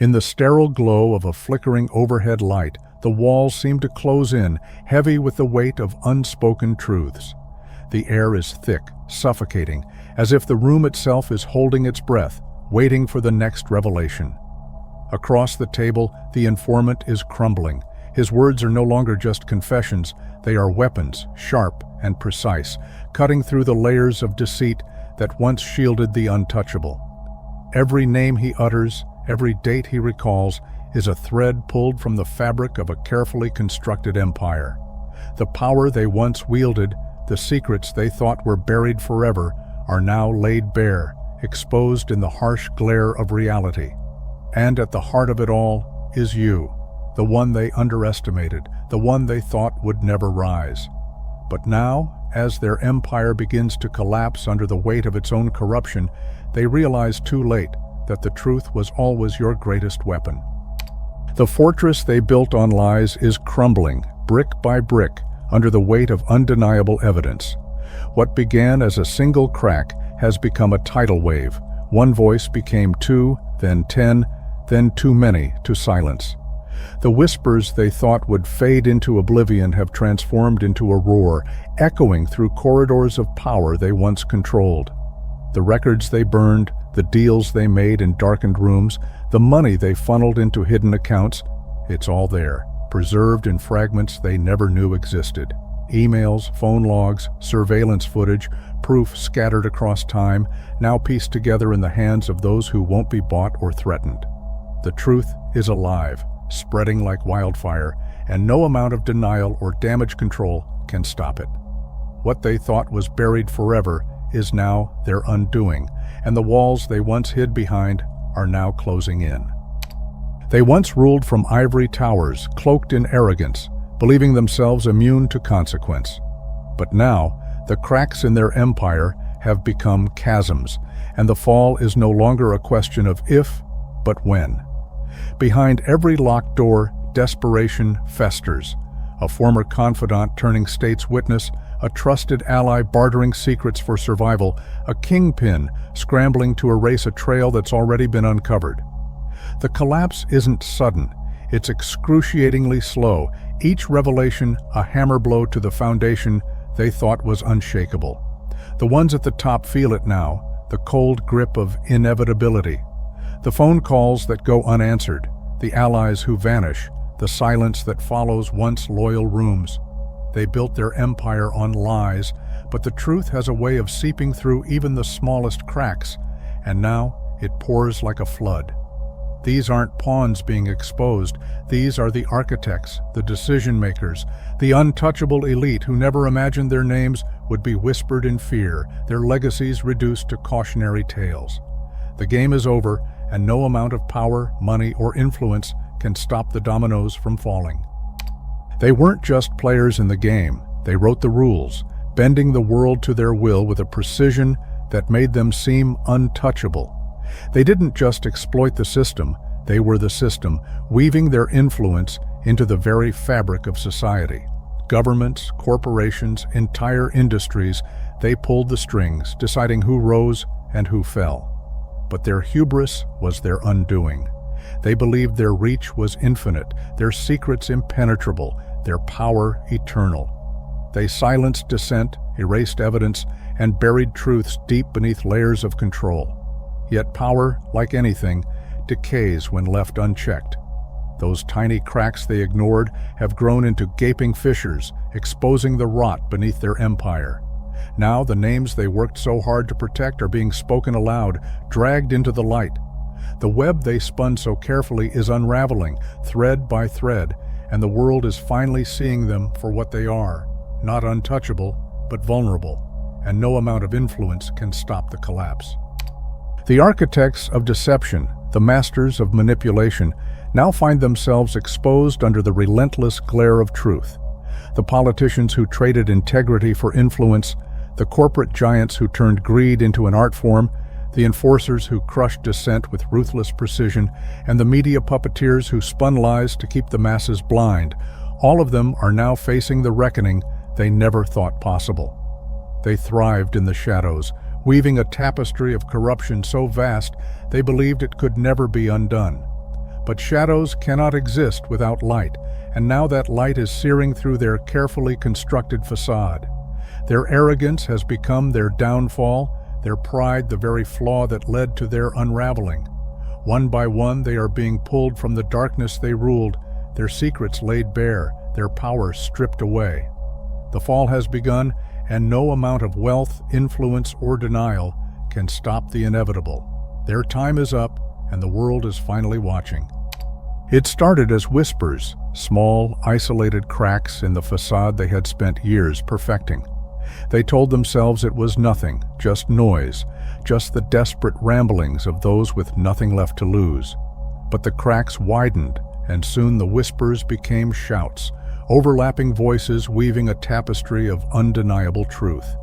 In the sterile glow of a flickering overhead light, the walls seem to close in, heavy with the weight of unspoken truths. The air is thick, suffocating, as if the room itself is holding its breath, waiting for the next revelation. Across the table, the informant is crumbling. His words are no longer just confessions, they are weapons, sharp and precise, cutting through the layers of deceit that once shielded the untouchable. Every name he utters, every date he recalls, is a thread pulled from the fabric of a carefully constructed empire. The power they once wielded, the secrets they thought were buried forever, are now laid bare, exposed in the harsh glare of reality. And at the heart of it all is you, the one they underestimated, the one they thought would never rise. But now, as their empire begins to collapse under the weight of its own corruption, they realize too late that the truth was always your greatest weapon. The fortress they built on lies is crumbling, brick by brick, under the weight of undeniable evidence. What began as a single crack has become a tidal wave. One voice became 2, then 10, then too many to silence. The whispers they thought would fade into oblivion have transformed into a roar, echoing through corridors of power they once controlled. The records they burned, the deals they made in darkened rooms, the money they funneled into hidden accounts, it's all there, preserved in fragments they never knew existed. Emails, phone logs, surveillance footage, proof scattered across time, now pieced together in the hands of those who won't be bought or threatened. The truth is alive, spreading like wildfire, and no amount of denial or damage control can stop it. What they thought was buried forever is now their undoing, and the walls they once hid behind are now closing in. They once ruled from ivory towers, cloaked in arrogance, believing themselves immune to consequence. But now, the cracks in their empire have become chasms, and the fall is no longer a question of if, but when. Behind every locked door, desperation festers. A former confidant turning state's witness, a trusted ally bartering secrets for survival, a kingpin scrambling to erase a trail that's already been uncovered. The collapse isn't sudden, it's excruciatingly slow, each revelation a hammer blow to the foundation they thought was unshakable. The ones at the top feel it now, the cold grip of inevitability. The phone calls that go unanswered, the allies who vanish, the silence that follows once loyal rooms. They built their empire on lies, but the truth has a way of seeping through even the smallest cracks, and now it pours like a flood. These aren't pawns being exposed, these are the architects, the decision-makers, the untouchable elite who never imagined their names would be whispered in fear, their legacies reduced to cautionary tales. The game is over, and no amount of power, money, or influence can stop the dominoes from falling. They weren't just players in the game, they wrote the rules, bending the world to their will with a precision that made them seem untouchable. They didn't just exploit the system, they were the system, weaving their influence into the very fabric of society. Governments, corporations, entire industries, they pulled the strings, deciding who rose and who fell. But their hubris was their undoing. They believed their reach was infinite, their secrets impenetrable, their power eternal. They silenced dissent, erased evidence, and buried truths deep beneath layers of control. Yet power, like anything, decays when left unchecked. Those tiny cracks they ignored have grown into gaping fissures, exposing the rot beneath their empire. Now the names they worked so hard to protect are being spoken aloud, dragged into the light. The web they spun so carefully is unraveling, thread by thread, and the world is finally seeing them for what they are, not untouchable, but vulnerable, and no amount of influence can stop the collapse. The architects of deception, the masters of manipulation, now find themselves exposed under the relentless glare of truth. The politicians who traded integrity for influence, the corporate giants who turned greed into an art form, the enforcers who crushed dissent with ruthless precision, and the media puppeteers who spun lies to keep the masses blind, all of them are now facing the reckoning they never thought possible. They thrived in the shadows, weaving a tapestry of corruption so vast they believed it could never be undone. But shadows cannot exist without light, and now that light is searing through their carefully constructed facade. Their arrogance has become their downfall, their pride the very flaw that led to their unraveling. One by one they are being pulled from the darkness they ruled, their secrets laid bare, their power stripped away. The fall has begun, and no amount of wealth, influence, or denial can stop the inevitable. Their time is up, and the world is finally watching. It started as whispers, small, isolated cracks in the facade they had spent years perfecting. They told themselves it was nothing, just noise, just the desperate ramblings of those with nothing left to lose. But the cracks widened, and soon the whispers became shouts, overlapping voices weaving a tapestry of undeniable truth.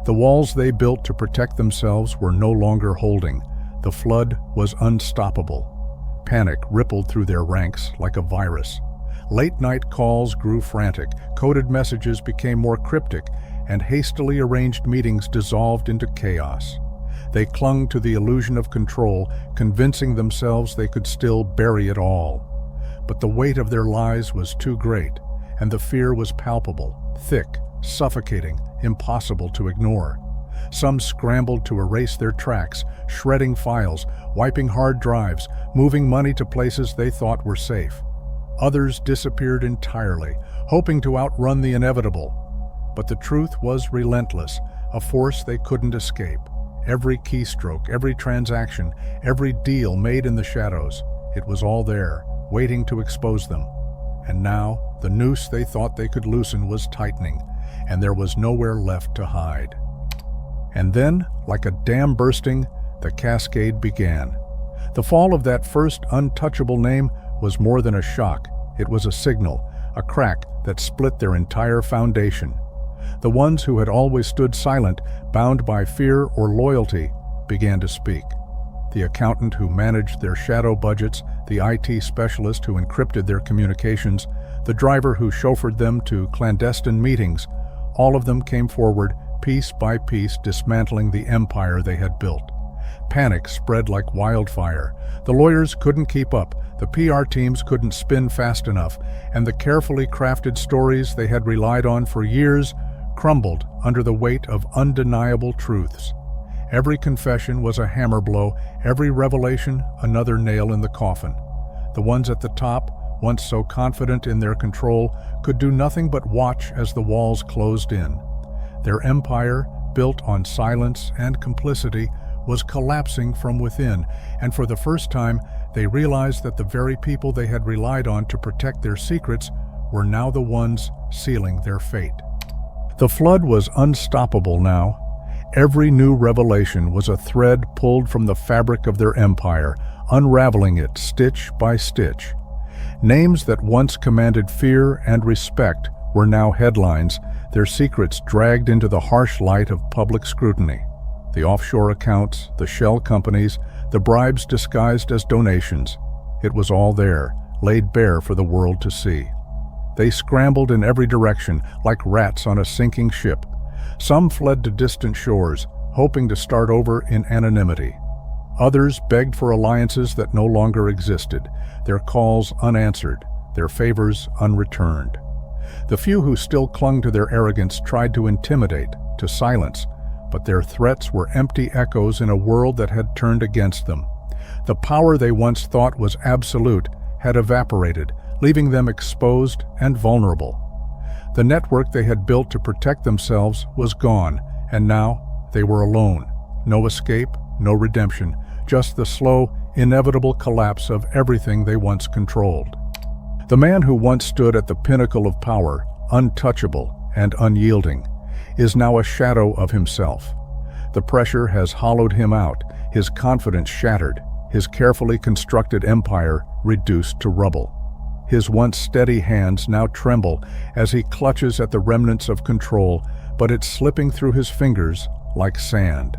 The walls they built to protect themselves were no longer holding. The flood was unstoppable. Panic rippled through their ranks like a virus. Late-night calls grew frantic, coded messages became more cryptic, and hastily arranged meetings dissolved into chaos. They clung to the illusion of control, convincing themselves they could still bury it all. But the weight of their lies was too great, and the fear was palpable, thick, suffocating, impossible to ignore. Some scrambled to erase their tracks, shredding files, wiping hard drives, moving money to places they thought were safe. Others disappeared entirely, hoping to outrun the inevitable. But the truth was relentless, a force they couldn't escape. Every keystroke, every transaction, every deal made in the shadows, it was all there, waiting to expose them. And now, the noose they thought they could loosen was tightening, and there was nowhere left to hide. And then, like a dam bursting, the cascade began. The fall of that first untouchable name was more than a shock. It was a signal, a crack that split their entire foundation. The ones who had always stood silent, bound by fear or loyalty, began to speak. The accountant who managed their shadow budgets, the IT specialist who encrypted their communications, the driver who chauffeured them to clandestine meetings, all of them came forward, piece by piece dismantling the empire they had built. Panic spread like wildfire. The lawyers couldn't keep up, the PR teams couldn't spin fast enough, and the carefully crafted stories they had relied on for years crumbled under the weight of undeniable truths. Every confession was a hammer blow, every revelation another nail in the coffin. The ones at the top, once so confident in their control, could do nothing but watch as the walls closed in. Their empire, built on silence and complicity, was collapsing from within, and for the first time, they realized that the very people they had relied on to protect their secrets were now the ones sealing their fate. The flood was unstoppable now. Every new revelation was a thread pulled from the fabric of their empire, unraveling it stitch by stitch. Names that once commanded fear and respect were now headlines, their secrets dragged into the harsh light of public scrutiny. The offshore accounts, the shell companies, the bribes disguised as donations. It was all there, laid bare for the world to see. They scrambled in every direction, like rats on a sinking ship. Some fled to distant shores, hoping to start over in anonymity. Others begged for alliances that no longer existed, their calls unanswered, their favors unreturned. The few who still clung to their arrogance tried to intimidate, to silence, but their threats were empty echoes in a world that had turned against them. The power they once thought was absolute had evaporated, leaving them exposed and vulnerable. The network they had built to protect themselves was gone, and now they were alone. No escape, no redemption, just the slow, inevitable collapse of everything they once controlled. The man who once stood at the pinnacle of power, untouchable and unyielding, is now a shadow of himself. The pressure has hollowed him out, his confidence shattered, his carefully constructed empire reduced to rubble. His once steady hands now tremble as he clutches at the remnants of control, but it's slipping through his fingers like sand.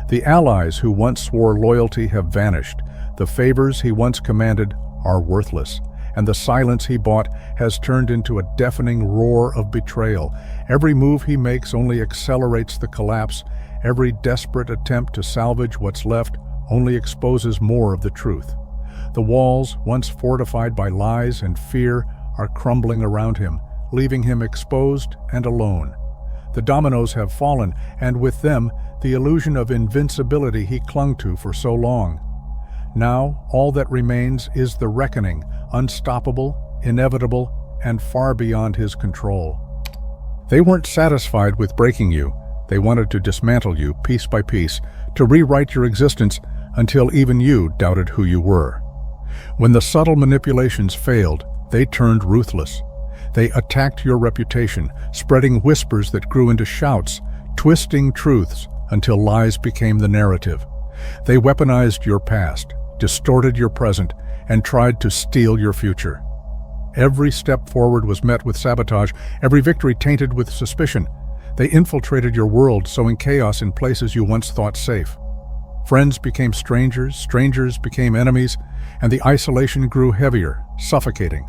The allies who once swore loyalty have vanished, the favors he once commanded are worthless, and the silence he bought has turned into a deafening roar of betrayal. Every move he makes only accelerates the collapse. Every desperate attempt to salvage what's left only exposes more of the truth. The walls, once fortified by lies and fear, are crumbling around him, leaving him exposed and alone. The dominoes have fallen, and with them, the illusion of invincibility he clung to for so long. Now, all that remains is the reckoning, unstoppable, inevitable, and far beyond his control. They weren't satisfied with breaking you. They wanted to dismantle you piece by piece, to rewrite your existence until even you doubted who you were. When the subtle manipulations failed, they turned ruthless. They attacked your reputation, spreading whispers that grew into shouts, twisting truths until lies became the narrative. They weaponized your past, distorted your present, and tried to steal your future. Every step forward was met with sabotage, every victory tainted with suspicion. They infiltrated your world, sowing chaos in places you once thought safe. Friends became strangers, strangers became enemies, and the isolation grew heavier, suffocating.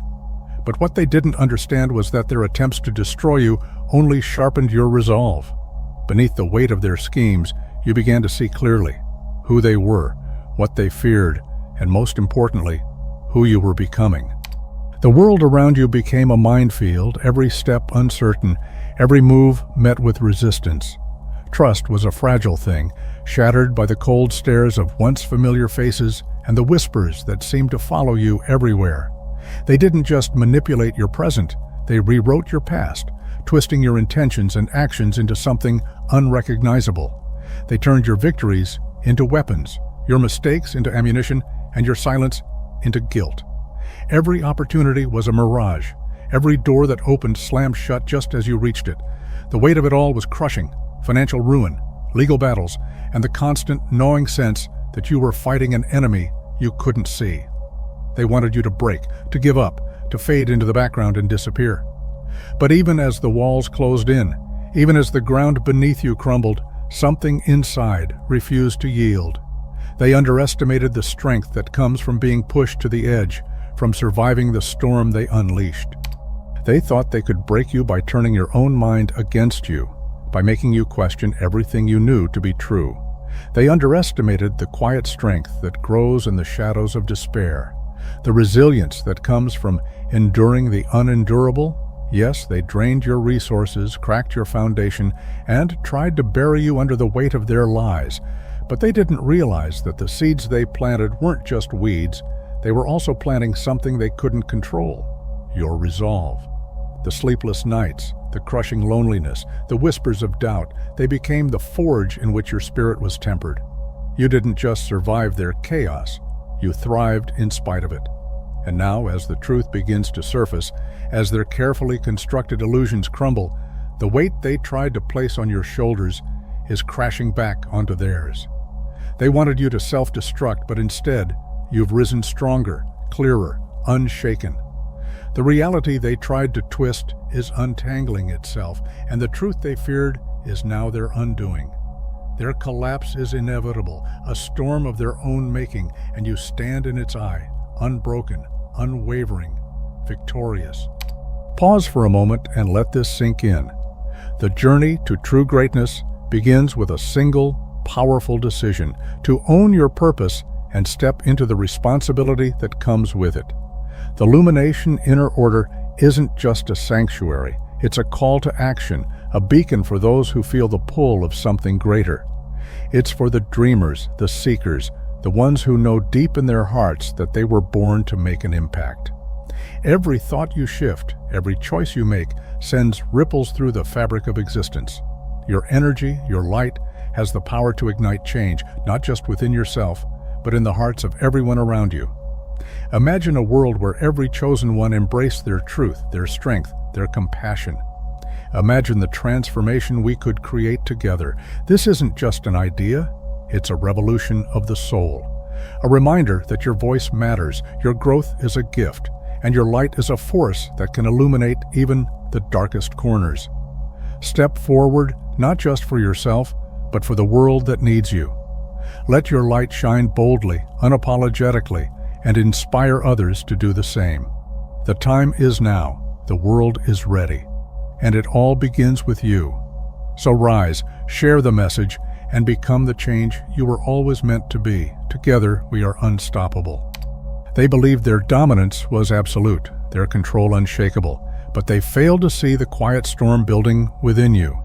But what they didn't understand was that their attempts to destroy you only sharpened your resolve. Beneath the weight of their schemes, you began to see clearly who they were, what they feared, and most importantly, who you were becoming. The world around you became a minefield, every step uncertain, every move met with resistance. Trust was a fragile thing, shattered by the cold stares of once familiar faces and the whispers that seemed to follow you everywhere. They didn't just manipulate your present, they rewrote your past, twisting your intentions and actions into something unrecognizable. They turned your victories into weapons, your mistakes into ammunition, and your silence into guilt. Every opportunity was a mirage. Every door that opened slammed shut just as you reached it. The weight of it all was crushing: financial ruin, legal battles, and the constant gnawing sense that you were fighting an enemy you couldn't see. They wanted you to break, to give up, to fade into the background and disappear. But even as the walls closed in, even as the ground beneath you crumbled, something inside refused to yield. They underestimated the strength that comes from being pushed to the edge, from surviving the storm they unleashed. They thought they could break you by turning your own mind against you, by making you question everything you knew to be true. They underestimated the quiet strength that grows in the shadows of despair, the resilience that comes from enduring the unendurable. Yes, they drained your resources, cracked your foundation, and tried to bury you under the weight of their lies. But they didn't realize that the seeds they planted weren't just weeds. They were also planting something they couldn't control: your resolve. The sleepless nights, the crushing loneliness, the whispers of doubt, they became the forge in which your spirit was tempered. You didn't just survive their chaos, you thrived in spite of it. And now, as the truth begins to surface, as their carefully constructed illusions crumble, the weight they tried to place on your shoulders is crashing back onto theirs. They wanted you to self-destruct, but instead, you've risen stronger, clearer, unshaken. The reality they tried to twist is untangling itself, and the truth they feared is now their undoing. Their collapse is inevitable, a storm of their own making, and you stand in its eye, unbroken, unwavering, victorious. Pause for a moment and let this sink in. The journey to true greatness begins with a single, powerful decision: to own your purpose and step into the responsibility that comes with it. The Illumination Inner Order isn't just a sanctuary, it's a call to action, a beacon for those who feel the pull of something greater. It's for the dreamers, the seekers, the ones who know deep in their hearts that they were born to make an impact. Every thought you shift, every choice you make, sends ripples through the fabric of existence. Your energy, your light, has the power to ignite change, not just within yourself, but in the hearts of everyone around you. Imagine a world where every chosen one embraced their truth, their strength, their compassion. Imagine the transformation we could create together. This isn't just an idea, it's a revolution of the soul. A reminder that your voice matters, your growth is a gift, and your light is a force that can illuminate even the darkest corners. Step forward, not just for yourself, but for the world that needs you. Let your light shine boldly, unapologetically, and inspire others to do the same. The time is now. The world is ready. And it all begins with you. So rise, share the message, and become the change you were always meant to be. Together, we are unstoppable. They believed their dominance was absolute, their control unshakable, but they failed to see the quiet storm building within you.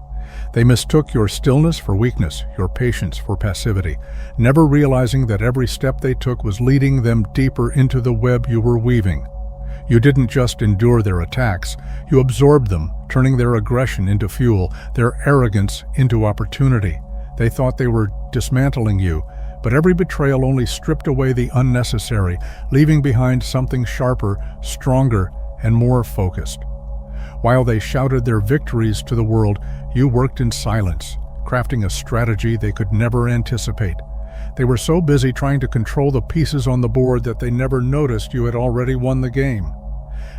They mistook your stillness for weakness, your patience for passivity, never realizing that every step they took was leading them deeper into the web you were weaving. You didn't just endure their attacks, you absorbed them, turning their aggression into fuel, their arrogance into opportunity. They thought they were dismantling you, but every betrayal only stripped away the unnecessary, leaving behind something sharper, stronger, and more focused. While they shouted their victories to the world, you worked in silence, crafting a strategy they could never anticipate. They were so busy trying to control the pieces on the board that they never noticed you had already won the game.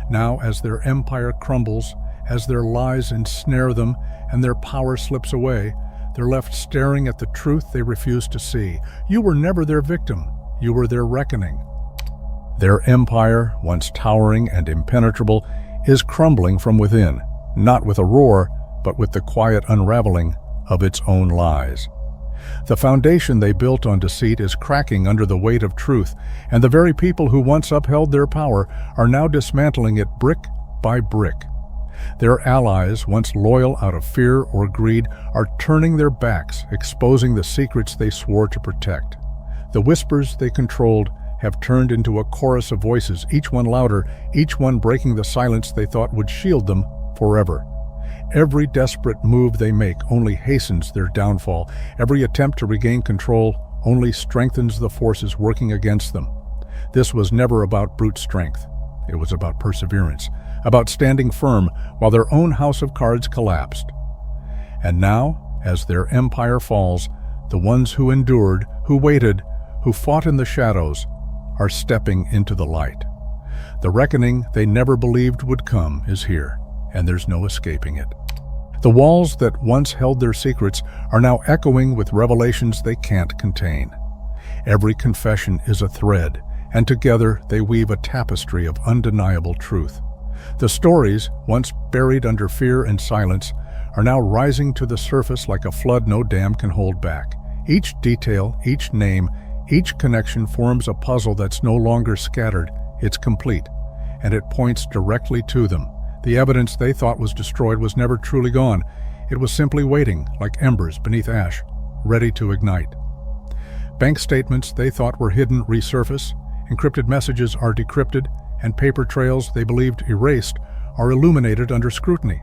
Now, as their empire crumbles, as their lies ensnare them, and their power slips away, they're left staring at the truth they refuse to see. You were never their victim. You were their reckoning. Their empire, once towering and impenetrable, is crumbling from within, not with a roar, but with the quiet unraveling of its own lies. The foundation they built on deceit is cracking under the weight of truth, and the very people who once upheld their power are now dismantling it brick by brick. Their allies, once loyal out of fear or greed, are turning their backs, exposing the secrets they swore to protect. The whispers they controlled have turned into a chorus of voices, each one louder, each one breaking the silence they thought would shield them forever. Every desperate move they make only hastens their downfall. Every attempt to regain control only strengthens the forces working against them. This was never about brute strength. It was about perseverance, about standing firm while their own house of cards collapsed. And now, as their empire falls, the ones who endured, who waited, who fought in the shadows, are stepping into the light. The reckoning they never believed would come is here, and there's no escaping it. The walls that once held their secrets are now echoing with revelations they can't contain. Every confession is a thread, and together they weave a tapestry of undeniable truth. The stories, once buried under fear and silence, are now rising to the surface like a flood no dam can hold back. Each detail, each name, each connection forms a puzzle that's no longer scattered, it's complete, and it points directly to them. The evidence they thought was destroyed was never truly gone. It was simply waiting, like embers beneath ash, ready to ignite. Bank statements they thought were hidden resurface, encrypted messages are decrypted, and paper trails they believed erased are illuminated under scrutiny.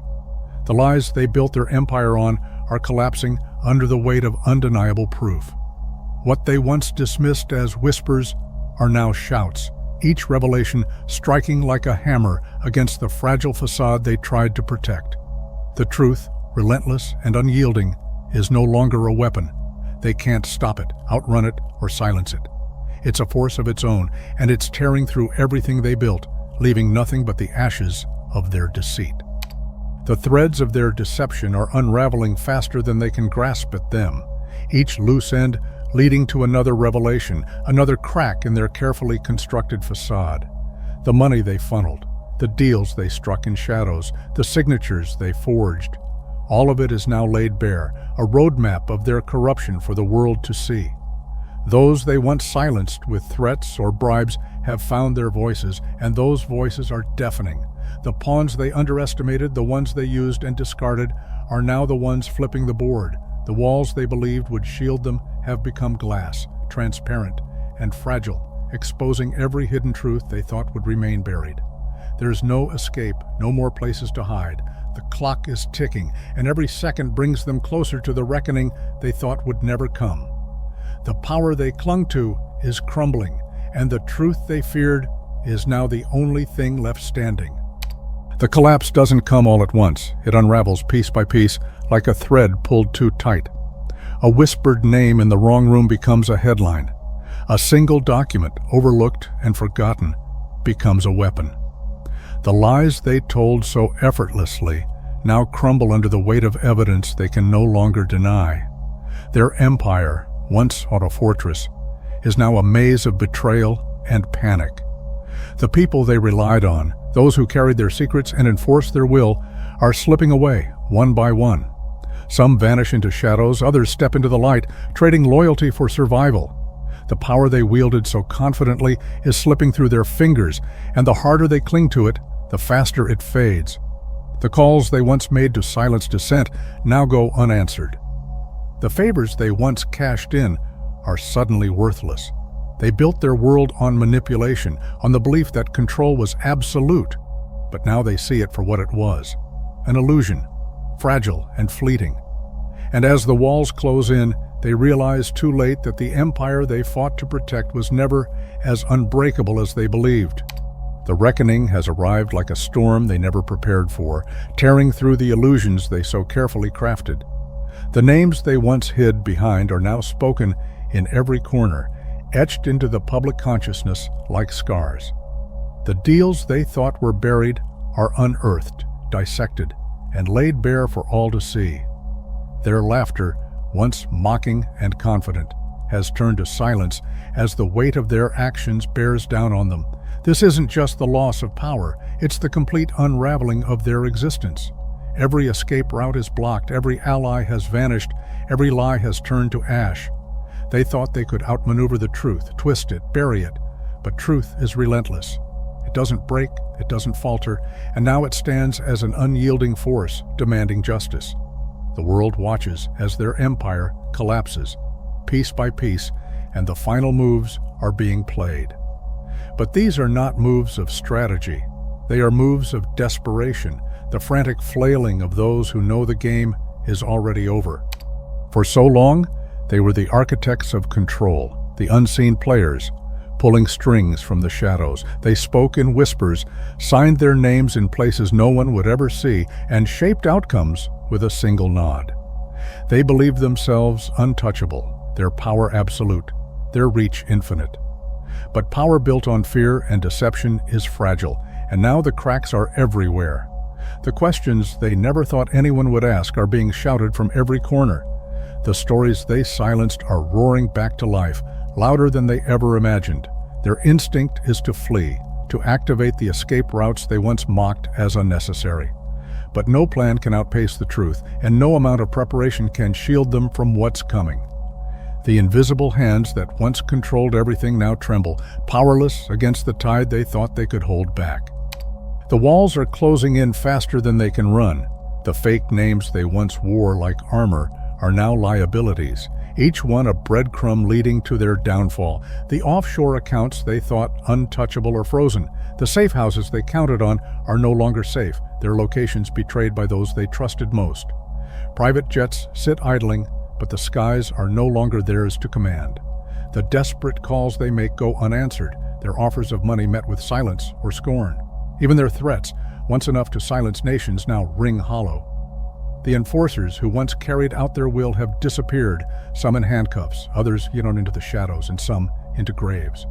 The lies they built their empire on are collapsing under the weight of undeniable proof. What they once dismissed as whispers are now shouts, each revelation striking like a hammer against the fragile facade they tried to protect. The truth, relentless and unyielding, is no longer a weapon. They can't stop it, outrun it, or silence it. It's a force of its own, and it's tearing through everything they built, leaving nothing but the ashes of their deceit. The threads of their deception are unraveling faster than they can grasp at them, each loose end leading to another revelation, another crack in their carefully constructed facade. The money they funneled, the deals they struck in shadows, the signatures they forged, all of it is now laid bare, a roadmap of their corruption for the world to see. Those they once silenced with threats or bribes have found their voices, and those voices are deafening. The pawns they underestimated, the ones they used and discarded, are now the ones flipping the board. The walls they believed would shield them have become glass, transparent, and fragile, exposing every hidden truth they thought would remain buried. There's no escape, no more places to hide. The clock is ticking, and every second brings them closer to the reckoning they thought would never come. The power they clung to is crumbling, and the truth they feared is now the only thing left standing. The collapse doesn't come all at once. It unravels piece by piece, like a thread pulled too tight. A whispered name in the wrong room becomes a headline. A single document, overlooked and forgotten, becomes a weapon. The lies they told so effortlessly now crumble under the weight of evidence they can no longer deny. Their empire, once on a fortress, is now a maze of betrayal and panic. The people they relied on, those who carried their secrets and enforced their will, are slipping away, one by one. Some vanish into shadows, others step into the light, trading loyalty for survival. The The power they wielded so confidently is slipping through their fingers, and the harder they cling to it, the faster it fades. The calls they once made to silence dissent now go unanswered. The favors they once cashed in are suddenly worthless. They built their world on manipulation, on the belief that control was absolute, but now they see it for what it was, an illusion, fragile and fleeting. And as the walls close in, they realize too late that the empire they fought to protect was never as unbreakable as they believed. The reckoning has arrived like a storm they never prepared for, tearing through the illusions they so carefully crafted. The names they once hid behind are now spoken in every corner, etched into the public consciousness like scars. The deals they thought were buried are unearthed, dissected, and laid bare for all to see. Their laughter, once mocking and confident, has turned to silence as the weight of their actions bears down on them. This isn't just the loss of power, it's the complete unraveling of their existence. Every escape route is blocked, every ally has vanished, every lie has turned to ash. They thought they could outmaneuver the truth, twist it, bury it, but truth is relentless. It doesn't break, it doesn't falter, and now it stands as an unyielding force, demanding justice. The world watches as their empire collapses, piece by piece, and the final moves are being played. But these are not moves of strategy. They are moves of desperation, the frantic flailing of those who know the game is already over. For so long, they were the architects of control, the unseen players, pulling strings from the shadows. They spoke in whispers, signed their names in places no one would ever see, and shaped outcomes with a single nod. They believed themselves untouchable, their power absolute, their reach infinite. But power built on fear and deception is fragile, and now the cracks are everywhere. The questions they never thought anyone would ask are being shouted from every corner. The stories they silenced are roaring back to life, louder than they ever imagined. Their instinct is to flee, to activate the escape routes they once mocked as unnecessary. But no plan can outpace the truth, and no amount of preparation can shield them from what's coming. The invisible hands that once controlled everything now tremble, powerless against the tide they thought they could hold back. The walls are closing in faster than they can run. The fake names they once wore like armor are now liabilities, each one a breadcrumb leading to their downfall. The offshore accounts they thought untouchable are frozen. The safe houses they counted on are no longer safe, their locations betrayed by those they trusted most. Private jets sit idling, but the skies are no longer theirs to command. The desperate calls they make go unanswered, their offers of money met with silence or scorn. Even their threats, once enough to silence nations, now ring hollow. The enforcers who once carried out their will have disappeared, some in handcuffs, others into the shadows, and some into graves.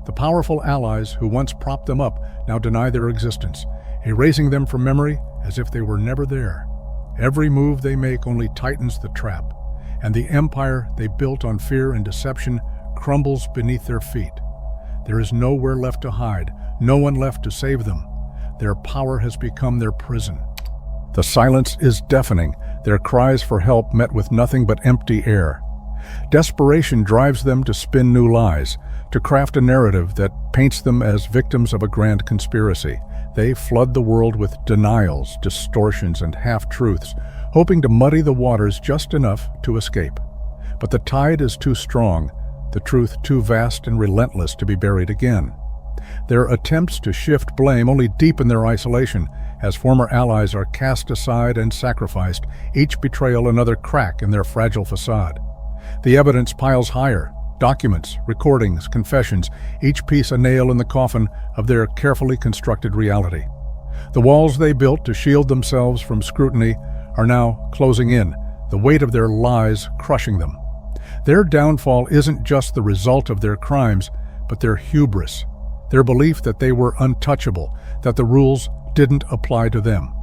The powerful allies who once propped them up now deny their existence, erasing them from memory as if they were never there. Every move they make only tightens the trap, and the empire they built on fear and deception crumbles beneath their feet. There is nowhere left to hide, no one left to save them. Their power has become their prison. The silence is deafening, their cries for help met with nothing but empty air. Desperation drives them to spin new lies, to craft a narrative that paints them as victims of a grand conspiracy. They flood the world with denials, distortions, and half-truths, hoping to muddy the waters just enough to escape. But the tide is too strong, the truth too vast and relentless to be buried again. Their attempts to shift blame only deepen their isolation, as former allies are cast aside and sacrificed, each betrayal another crack in their fragile facade. The evidence piles higher, documents, recordings, confessions, each piece a nail in the coffin of their carefully constructed reality. The walls they built to shield themselves from scrutiny are now closing in, the weight of their lies crushing them. Their downfall isn't just the result of their crimes, but their hubris, their belief that they were untouchable, that the rules didn't apply to them.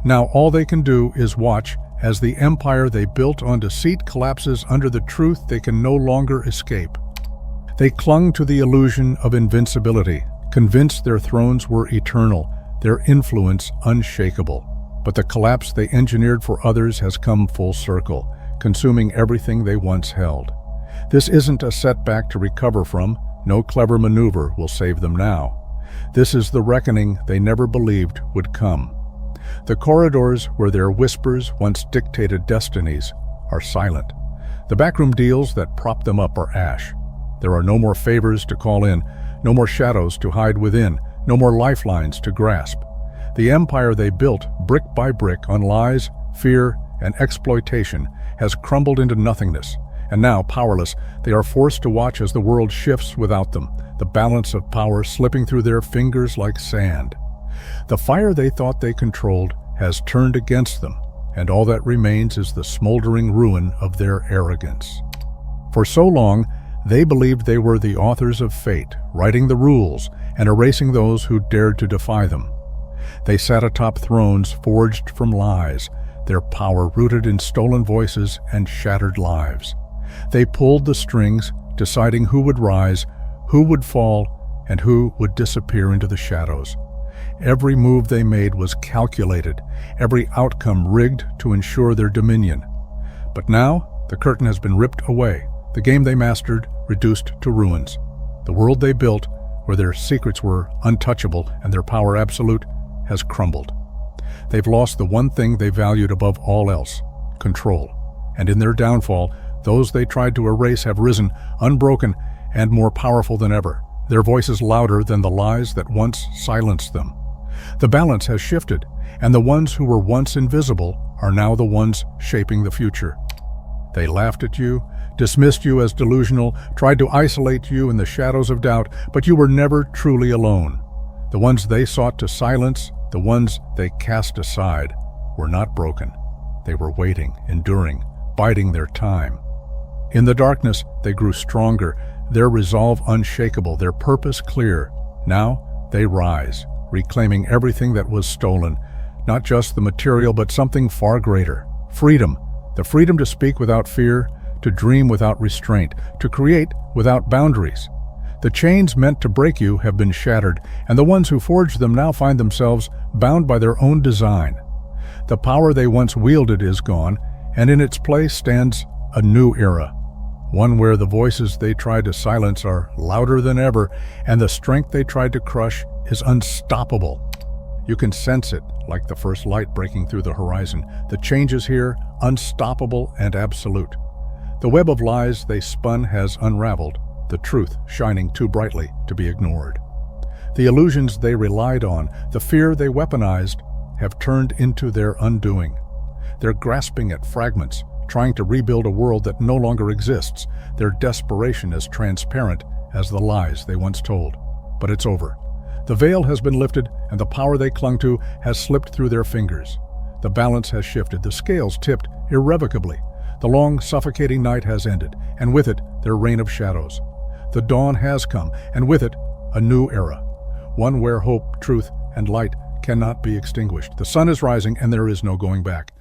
Now all they can do is watch as the empire they built on deceit collapses under the truth they can no longer escape. They clung to the illusion of invincibility, convinced their thrones were eternal, their influence unshakable. But the collapse they engineered for others has come full circle, consuming everything they once held. This isn't a setback to recover from. No clever maneuver will save them now. This is the reckoning they never believed would come. The corridors where their whispers once dictated destinies are silent. The backroom deals that prop them up are ash. There are no more favors to call in, no more shadows to hide within, no more lifelines to grasp. The empire they built, brick by brick, on lies, fear, and exploitation, has crumbled into nothingness. And now, powerless, they are forced to watch as the world shifts without them, the balance of power slipping through their fingers like sand. The fire they thought they controlled has turned against them, and all that remains is the smoldering ruin of their arrogance. For so long, they believed they were the authors of fate, writing the rules and erasing those who dared to defy them. They sat atop thrones forged from lies, their power rooted in stolen voices and shattered lives. They pulled the strings, deciding who would rise, who would fall, and who would disappear into the shadows. Every move they made was calculated, every outcome rigged to ensure their dominion. But now, the curtain has been ripped away, the game they mastered reduced to ruins. The world they built, where their secrets were untouchable and their power absolute, has crumbled. They've lost the one thing they valued above all else, control. And in their downfall, those they tried to erase have risen, unbroken and more powerful than ever, their voices louder than the lies that once silenced them. The balance has shifted, and the ones who were once invisible are now the ones shaping the future. They laughed at you, dismissed you as delusional, tried to isolate you in the shadows of doubt, but you were never truly alone. The ones they sought to silence, the ones they cast aside, were not broken. They were waiting, enduring, biding their time. In the darkness, they grew stronger, their resolve unshakable, their purpose clear. Now, they rise, reclaiming everything that was stolen, not just the material, but something far greater. Freedom, the freedom to speak without fear, to dream without restraint, to create without boundaries. The chains meant to break you have been shattered, and the ones who forged them now find themselves bound by their own design. The power they once wielded is gone, and in its place stands a new era. One where the voices they tried to silence are louder than ever, and the strength they tried to crush is unstoppable. You can sense it, like the first light breaking through the horizon. The change is here, unstoppable and absolute. The web of lies they spun has unraveled, the truth shining too brightly to be ignored. The illusions they relied on, the fear they weaponized, have turned into their undoing. They're grasping at fragments, trying to rebuild a world that no longer exists, their desperation as transparent as the lies they once told. But it's over. The veil has been lifted, and the power they clung to has slipped through their fingers. The balance has shifted, the scales tipped irrevocably. The long, suffocating night has ended, and with it, their reign of shadows. The dawn has come, and with it, a new era. One where hope, truth, and light cannot be extinguished. The sun is rising, and there is no going back.